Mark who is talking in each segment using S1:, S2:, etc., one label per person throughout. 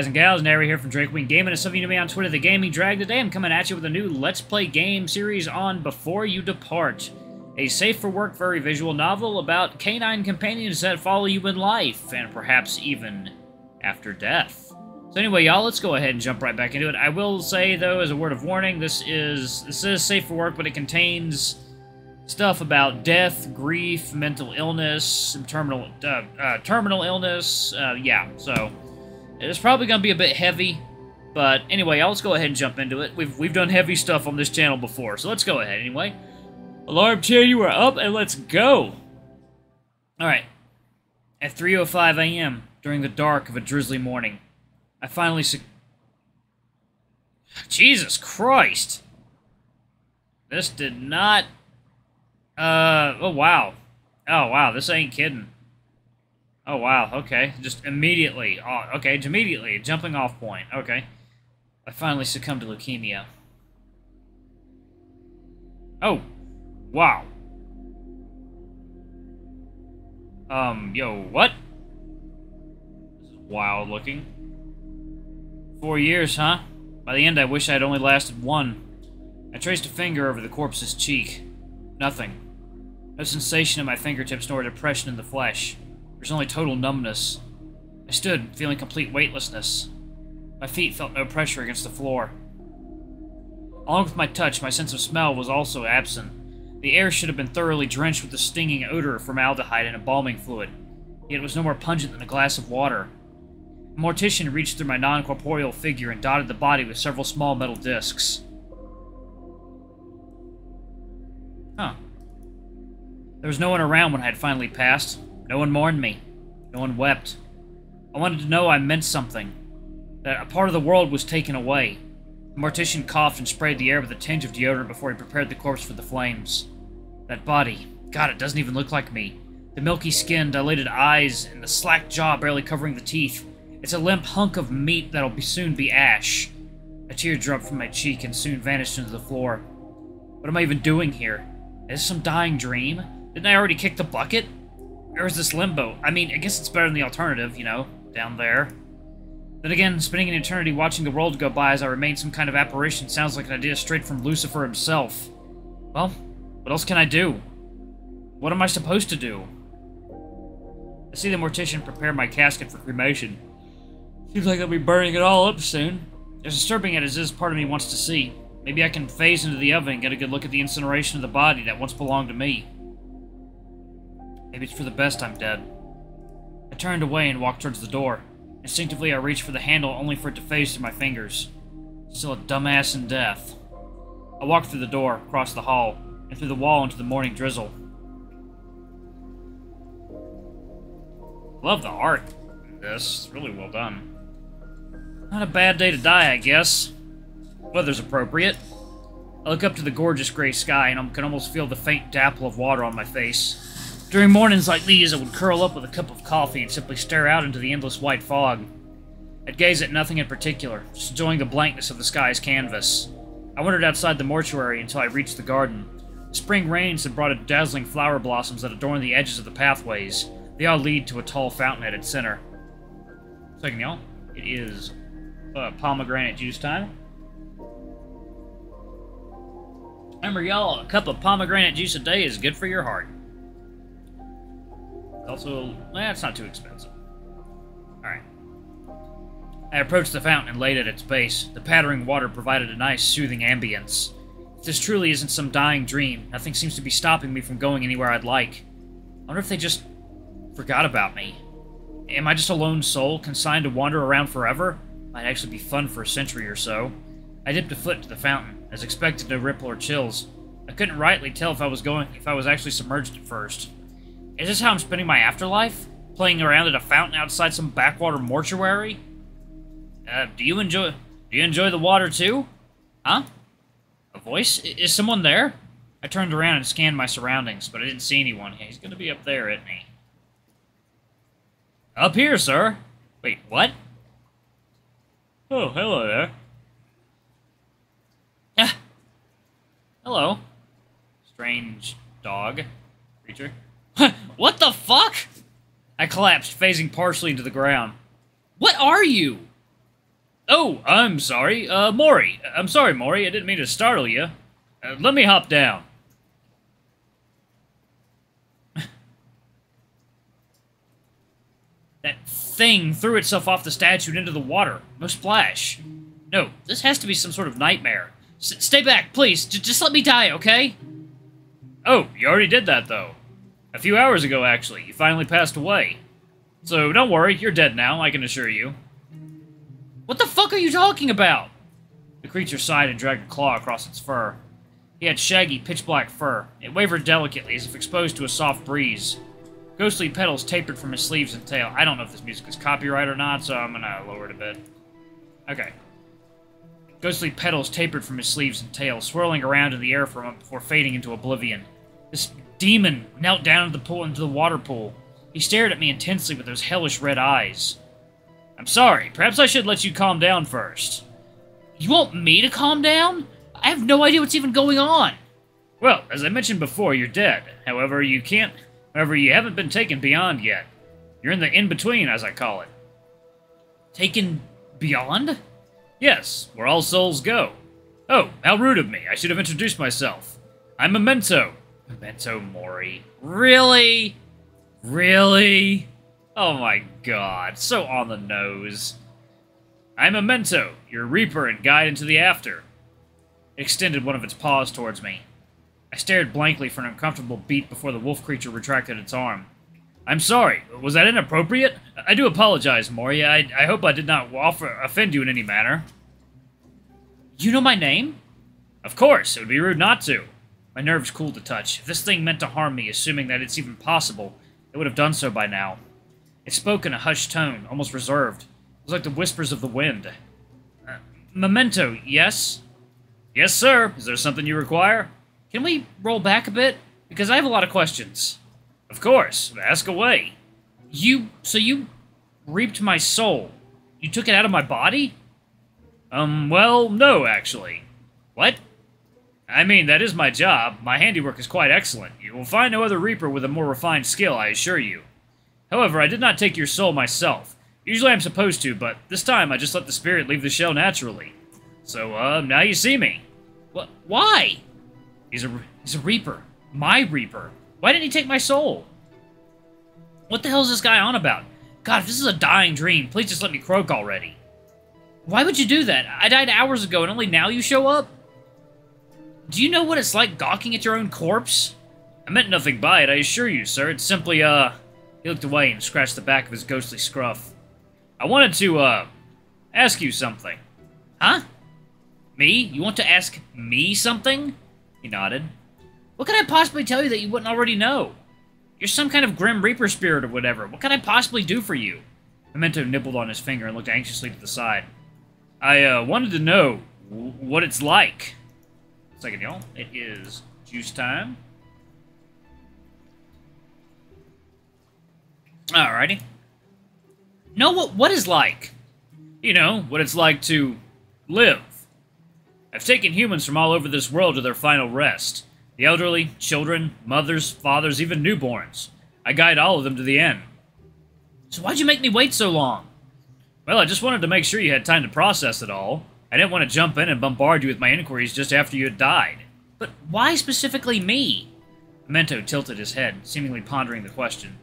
S1: and gals, Nary here from Drake Wing Gaming, and some of you know me on Twitter, The Gaming Drag. Today I'm coming at you with a new Let's Play game series on Before You Depart, a safe-for-work furry visual novel about canine companions that follow you in life, and perhaps even after death. So anyway, y'all, let's go ahead and jump right back into it. I will say, though, as a word of warning, this is safe for work, but it contains stuff about death, grief, mental illness, terminal illness, yeah, so it's probably going to be a bit heavy, but anyway, let's go ahead and jump into it. We've done heavy stuff on this channel before, so let's go ahead anyway. Alarm chair, you are up, and let's go! Alright, at 3:05 a.m., during the dark of a drizzly morning, I finally Jesus Christ! This did not... oh wow. Oh wow, this ain't kidding. Oh wow, okay. Just immediately. Oh, okay, immediately. A jumping off point. Okay. I finally succumbed to leukemia. Oh. Wow. Yo, what? This is wild looking. 4 years, huh? By the end, I wish I had only lasted one. I traced a finger over the corpse's cheek. Nothing. No sensation in my fingertips nor depression in the flesh. There's only total numbness. I stood, feeling complete weightlessness. My feet felt no pressure against the floor. Along with my touch, my sense of smell was also absent. The air should have been thoroughly drenched with the stinging odor of formaldehyde and embalming fluid, yet it was no more pungent than a glass of water. A mortician reached through my non-corporeal figure and dotted the body with several small metal discs. Huh. There was no one around when I had finally passed. No one mourned me. No one wept. I wanted to know I meant something. That a part of the world was taken away. The mortician coughed and sprayed the air with a tinge of deodorant before he prepared the corpse for the flames. That body. God, it doesn't even look like me. The milky skin, dilated eyes, and the slack jaw barely covering the teeth. It's a limp hunk of meat that'll soon be ash. A tear dropped from my cheek and soon vanished into the floor. What am I even doing here? Is this some dying dream? Didn't I already kick the bucket? Or is this limbo? I mean, I guess it's better than the alternative, you know, down there. Then again, spending an eternity watching the world go by as I remain some kind of apparition sounds like an idea straight from Lucifer himself. Well, what else can I do? What am I supposed to do? I see the mortician prepare my casket for cremation. Seems like they'll be burning it all up soon. As disturbing as it is, part of me wants to see. Maybe I can phase into the oven and get a good look at the incineration of the body that once belonged to me. Maybe it's for the best I'm dead. I turned away and walked towards the door. Instinctively, I reached for the handle, only for it to phase through my fingers. Still a dumbass in death. I walked through the door, across the hall, and through the wall into the morning drizzle. Love the art in this. It's really well done. Not a bad day to die, I guess. Weather's appropriate. I look up to the gorgeous gray sky and I can almost feel the faint dapple of water on my face. During mornings like these, I would curl up with a cup of coffee and simply stare out into the endless white fog. I'd gaze at nothing in particular, just enjoying the blankness of the sky's canvas. I wandered outside the mortuary until I reached the garden. The spring rains had brought in dazzling flower blossoms that adorn the edges of the pathways. They all lead to a tall fountain at its center. Second, y'all. It is pomegranate juice time. Remember, y'all, a cup of pomegranate juice a day is good for your heart. Also, it's not too expensive. Alright. I approached the fountain and laid at its base. The pattering water provided a nice, soothing ambience. If this truly isn't some dying dream, nothing seems to be stopping me from going anywhere I'd like. I wonder if they just forgot about me. Am I just a lone soul, consigned to wander around forever? Might actually be fun for a century or so. I dipped a foot into the fountain. As expected, no ripple or chills. I couldn't rightly tell if I was actually submerged at first. Is this how I'm spending my afterlife? Playing around at a fountain outside some backwater mortuary? Do you enjoy the water too? Huh? A voice? Is someone there? I turned around and scanned my surroundings, but I didn't see anyone. He's gonna be up there, isn't he? Up here, sir. Wait, what? Oh, hello there. Ah. Hello. Strange dog creature. What the fuck? I collapsed, phasing partially into the ground. What are you? Oh, I'm sorry. Maury. I'm sorry, Maury. I didn't mean to startle you. Let me hop down. That thing threw itself off the statue and into the water. No splash. No, this has to be some sort of nightmare. Stay back, please. Just let me die, okay? Oh, you already did that, though. A few hours ago, actually. You finally passed away. So don't worry, you're dead now, I can assure you. What the fuck are you talking about? The creature sighed and dragged a claw across its fur. He had shaggy, pitch-black fur. It wavered delicately as if exposed to a soft breeze. Ghostly petals tapered from his sleeves and tail. I don't know if this music is copyright or not, so I'm gonna lower it a bit. Okay. Ghostly petals tapered from his sleeves and tail, swirling around in the air for a moment before fading into oblivion. This demon knelt down into the water pool. He stared at me intensely with those hellish red eyes. I'm sorry. Perhaps I should let you calm down first. You want me to calm down? I have no idea what's even going on. Well, as I mentioned before, you're dead. However, you haven't been taken beyond yet. You're in the in-between, as I call it. Taken beyond? Yes, where all souls go. Oh, how rude of me. I should have introduced myself. I'm Memento. Memento Mori. Really? Really? Oh my god, so on the nose. I'm Memento, your reaper and guide into the after. It extended one of its paws towards me. I stared blankly for an uncomfortable beat before the wolf creature retracted its arm. I'm sorry, was that inappropriate? I do apologize, Mori. I hope I did not offend you in any manner. You know my name? Of course, it would be rude not to. My nerves cooled a touch. If this thing meant to harm me, assuming that it's even possible, it would have done so by now. It spoke in a hushed tone, almost reserved. It was like the whispers of the wind. Memento, yes? Yes, sir. Is there something you require? Can we roll back a bit? Because I have a lot of questions. Of course. Ask away. So you reaped my soul. You took it out of my body? Well, no, actually. What? I mean, that is my job. My handiwork is quite excellent. You will find no other reaper with a more refined skill, I assure you. However, I did not take your soul myself. Usually I'm supposed to, but this time I just let the spirit leave the shell naturally. So, now you see me. What? Why? He's a reaper. My reaper. Why didn't he take my soul? What the hell is this guy on about? God, if this is a dying dream, please just let me croak already. Why would you do that? I died hours ago and only now you show up? Do you know what it's like gawking at your own corpse? I meant nothing by it, I assure you, sir. It's simply, He looked away and scratched the back of his ghostly scruff. I wanted to, ask you something. Huh? Me? You want to ask me something? He nodded. What could I possibly tell you that you wouldn't already know? You're some kind of Grim Reaper spirit or whatever. What could I possibly do for you? Memento nibbled on his finger and looked anxiously to the side. I, wanted to know what it's like. A second, y'all. It is juice time. Alrighty. Know what is like? You know, what it's like to live. I've taken humans from all over this world to their final rest. The elderly, children, mothers, fathers, even newborns. I guide all of them to the end. So why'd you make me wait so long? Well, I just wanted to make sure you had time to process it all. I didn't want to jump in and bombard you with my inquiries just after you had died. But why specifically me? Memento tilted his head, seemingly pondering the question.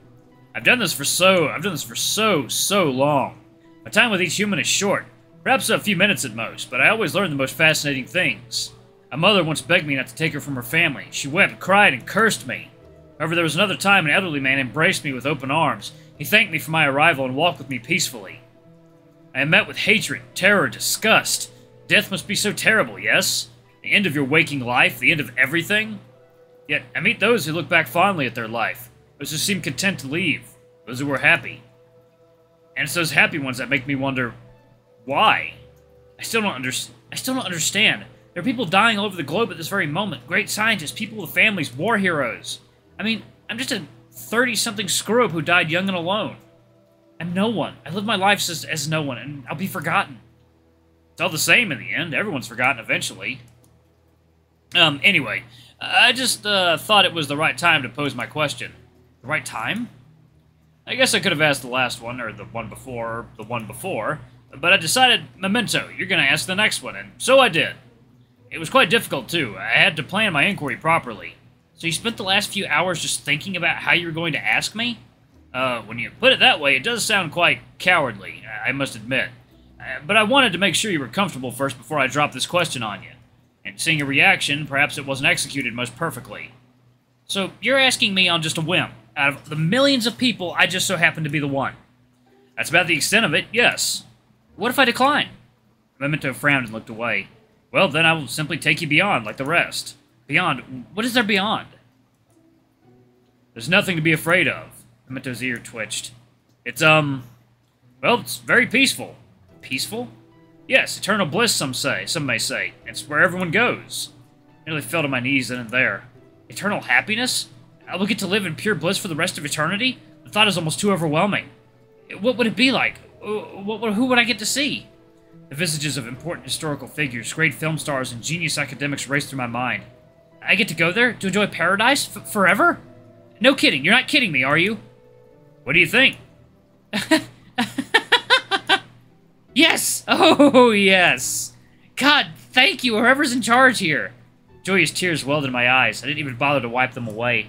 S1: I've done this for so long. My time with each human is short, perhaps a few minutes at most, but I always learn the most fascinating things. A mother once begged me not to take her from her family. She wept, cried, and cursed me. However, there was another time an elderly man embraced me with open arms. He thanked me for my arrival and walked with me peacefully. I am met with hatred, terror, disgust. Death must be so terrible, yes? The end of your waking life, the end of everything? Yet, I meet those who look back fondly at their life, those who seem content to leave, those who were happy. And it's those happy ones that make me wonder, why? I still don't understand. There are people dying all over the globe at this very moment. Great scientists, people with families, war heroes. I mean, I'm just a 30-something screw-up who died young and alone. I'm no one. I live my life as no one, and I'll be forgotten. It's all the same in the end. Everyone's forgotten eventually. Anyway, I just thought it was the right time to pose my question. The right time? I guess I could have asked the last one, or the one before, But I decided, Memento, you're going to ask the next one, and so I did. It was quite difficult, too. I had to plan my inquiry properly. So you spent the last few hours just thinking about how you were going to ask me? When you put it that way, it does sound quite cowardly, I must admit. But I wanted to make sure you were comfortable first before I dropped this question on you. And seeing your reaction, perhaps it wasn't executed most perfectly. So you're asking me on just a whim. Out of the millions of people, I just so happen to be the one. That's about the extent of it, yes. What if I decline? Memento frowned and looked away. Well, then I will simply take you beyond, like the rest. Beyond? What is there beyond? There's nothing to be afraid of. Memento's ear twitched. It's, well, it's very peaceful. Peaceful? Yes, eternal bliss, some may say. It's where everyone goes. I nearly fell to my knees then and there. Eternal happiness? I will get to live in pure bliss for the rest of eternity? The thought is almost too overwhelming. What would it be like? Who would I get to see? The visages of important historical figures, great film stars, and genius academics raced through my mind. I get to go there? To enjoy paradise? Forever? No kidding. You're not kidding me, are you? What do you think? Yes! Oh, yes! God, thank you, whoever's in charge here. Joyous tears welled in my eyes. I didn't even bother to wipe them away.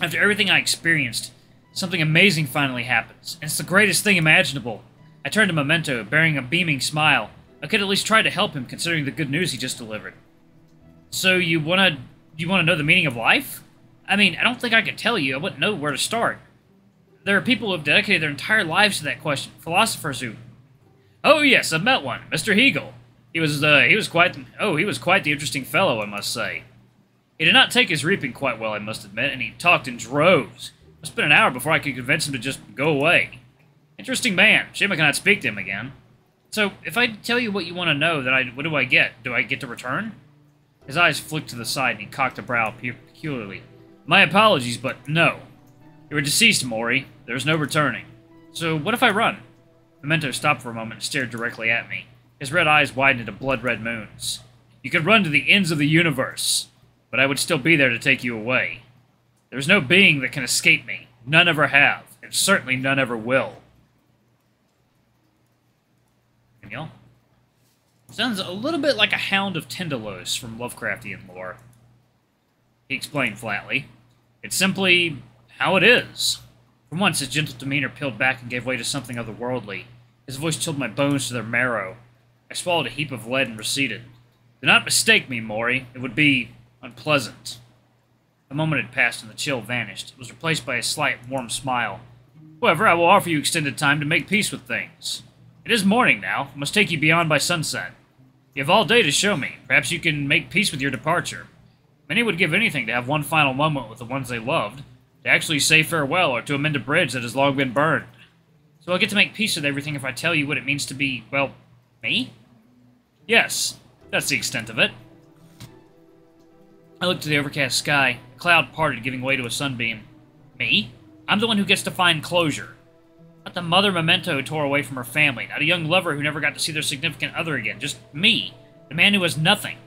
S1: After everything I experienced, something amazing finally happens, and it's the greatest thing imaginable. I turned to Memento, bearing a beaming smile. I could at least try to help him, considering the good news he just delivered. So you wanna know the meaning of life? I mean, I don't think I could tell you. I wouldn't know where to start. There are people who have dedicated their entire lives to that question. Philosophers who... Oh yes, I've met one, Mr. Hegel. He was quite the interesting fellow, I must say. He did not take his reaping quite well, I must admit, and he talked in droves. It must have been an hour before I could convince him to just go away. Interesting man. Shame I cannot speak to him again. So, if I tell you what you want to know, then what do I get? Do I get to return? His eyes flicked to the side, and he cocked a brow peculiarly. My apologies, but no. You were deceased, Maury. There's no returning. So, what if I run? Memento stopped for a moment and stared directly at me. His red eyes widened into blood-red moons. You could run to the ends of the universe, but I would still be there to take you away. There is no being that can escape me. None ever have, and certainly none ever will. Y'all? Sounds a little bit like a Hound of Tindalos from Lovecraftian lore. He explained flatly. It's simply how it is. For once, his gentle demeanor peeled back and gave way to something otherworldly. His voice chilled my bones to their marrow. I swallowed a heap of lead and receded. Do not mistake me, Maury. It would be unpleasant. A moment had passed and the chill vanished. It was replaced by a slight, warm smile. However, I will offer you extended time to make peace with things. It is morning now. I must take you beyond by sunset. You have all day to show me. Perhaps you can make peace with your departure. Many would give anything to have one final moment with the ones they loved, to actually say farewell or to amend a bridge that has long been burned. So I'll get to make peace with everything if I tell you what it means to be, well, me? Yes, that's the extent of it. I looked to the overcast sky. A cloud parted, giving way to a sunbeam. Me? I'm the one who gets to find closure. Not the mother Memento who tore away from her family, not a young lover who never got to see their significant other again, just me, the man who has nothing.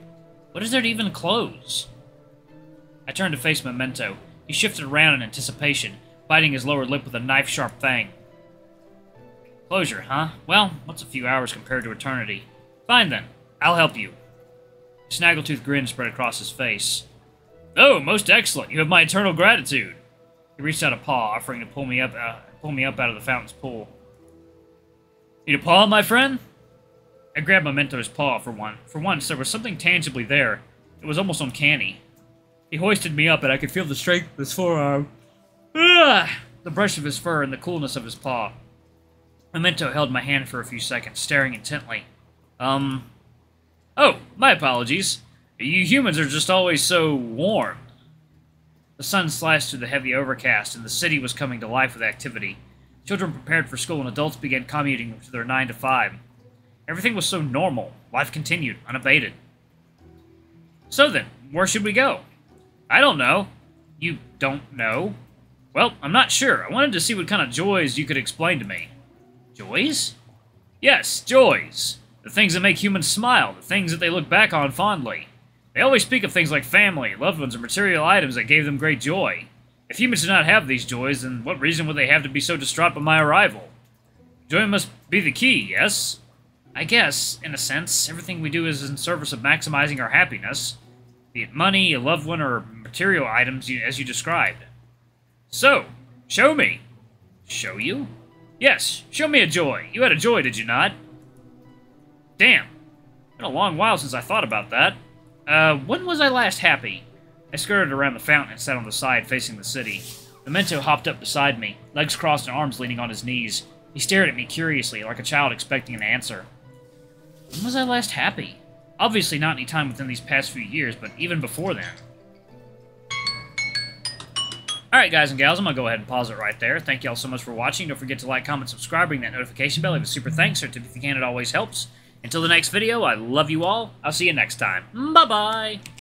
S1: What is there to even close? I turned to face Memento. He shifted around in anticipation, biting his lower lip with a knife-sharp fang. Closure, huh? Well, what's a few hours compared to eternity? Fine then, I'll help you. A snaggletooth grin spread across his face. Oh, most excellent. You have my eternal gratitude. He reached out a paw, offering to pull me up out of the fountain's pool. Need a paw, my friend? I grabbed Memento's paw for one. For once, there was something tangibly there. It was almost uncanny. He hoisted me up, and I could feel the strength of his forearm. The brush of his fur and the coolness of his paw. Memento held my hand for a few seconds, staring intently. Oh, my apologies. You humans are just always so warm. The sun slashed through the heavy overcast, and the city was coming to life with activity. Children prepared for school, and adults began commuting to their 9 to 5. Everything was so normal. Life continued, unabated. So then, where should we go? I don't know. You don't know? Well, I'm not sure. I wanted to see what kind of joys you could explain to me. Joys? Yes, joys. The things that make humans smile, the things that they look back on fondly. They always speak of things like family, loved ones, and material items that gave them great joy. If humans did not have these joys, then what reason would they have to be so distraught by my arrival? Enjoyment must be the key, yes? I guess, in a sense, everything we do is in service of maximizing our happiness, be it money, a loved one, or material items as you described. So, show me. Show you? Yes, show me a joy. You had a joy, did you not? Damn. Been a long while since I thought about that. When was I last happy? I skirted around the fountain and sat on the side facing the city. Memento hopped up beside me, legs crossed and arms leaning on his knees. He stared at me curiously, like a child expecting an answer. When was I last happy? Obviously not any time within these past few years, but even before then. Alright, guys and gals, I'm going to go ahead and pause it right there. Thank you all so much for watching. Don't forget to like, comment, subscribe, ring that notification bell. Leave a super thanks or tip if you can. It always helps. Until the next video, I love you all. I'll see you next time. Bye-bye!